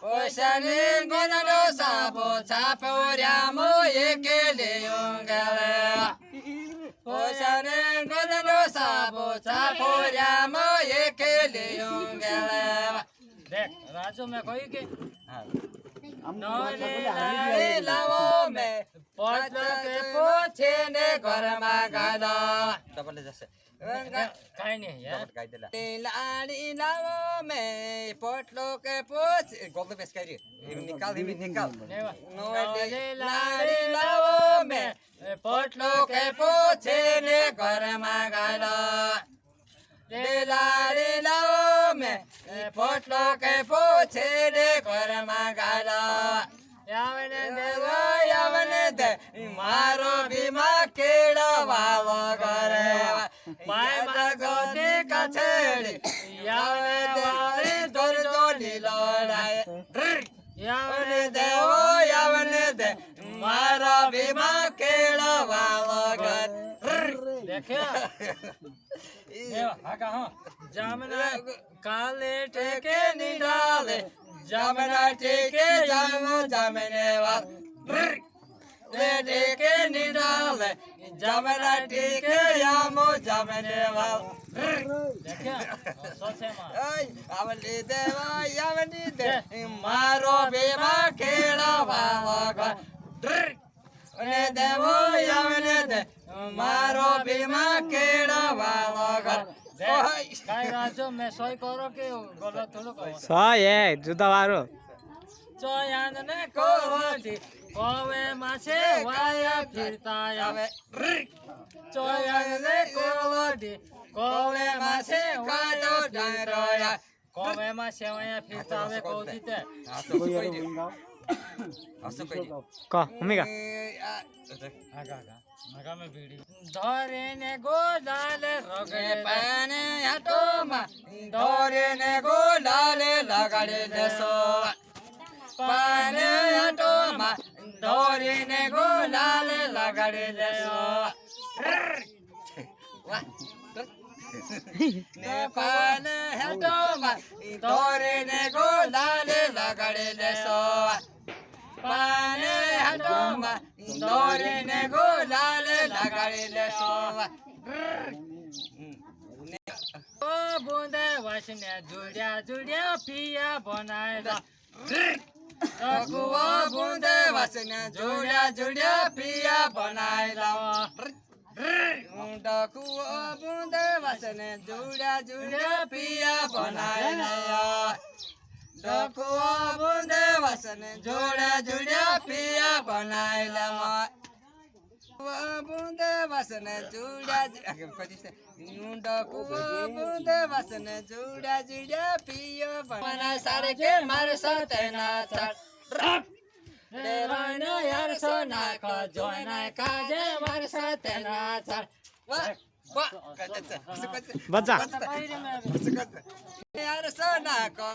Oshani gonado sabo chaporyamo ekele yongale. Oshani gonado sabo chaporyamo ekele yongale. देख राजू में कोई के लावो में पत्र के पोछे ने घर में गादा डबल जैसे काई नहीं यार लाड़ी लावो में पोटलो के पोछ गोल बेस करिए निकाल लाड़ी लावो में पोटलो के पोछे ने घर में गादा लाड़ी लावो में पोटलो के पोछे ने घर में गादा यावन दे मारो बीमा केड़ा वालो करे माता गोदी का छेड़ी यावे वाली दोर जोड़ी लड़ाए यावन दे मारो बीमा केड़ा वालो करे देखे आगा हाँ जामना काले टेके निडाले जामना टेके जामने वाल टेके निडाले जामना टेके यामो जामने वाल देखे सोचे मां आवली देवा यावनी दे मारो बीमा केड़ा वालो घर ने देवो यावने दे मारो बीमा केड़ा वालो घर काई राजू मैं सोई करो के गलत थोड़ो कहो सही है जुदा वारो चोयान ने कोवटी कोवे माछे वाया फिरता आवे चोयान ने कोवटी कोवे माछे वाया फिरता कोवे माछे वाया फिरता आवे कोजीते का ओमेगा आगा में बीड़ी धरे ने गोलाले रगड़े पाने हटो मा धरे ने गोलाले लगड़े देसो पाने हटो मा धरे ने गोलाले लगड़े देसो ने पाने हटो मा धरे ने गोलाले लगड़े देसो पाने हटो मा धरे ने गोलाले लगड़े देसो ओ बूंदे वासने जुड़िया जुड़िया पिया बनाएला रघुआ बूंदे वासने जुड़िया जुड़िया पिया बनाएला डकुआ बूंदे वासने जुड़िया जुड़िया पिया बनाएला डकुआ बूंदे वासने जुड़िया जुड़िया पिया बनाएला बूंदे वासने जुड़िया बूंदे वासने जुड़िया जुड़िया पिया बना सारे के मार सतना रहना यार सोना का जोना का जे मार सतना बच्चा यार सोना को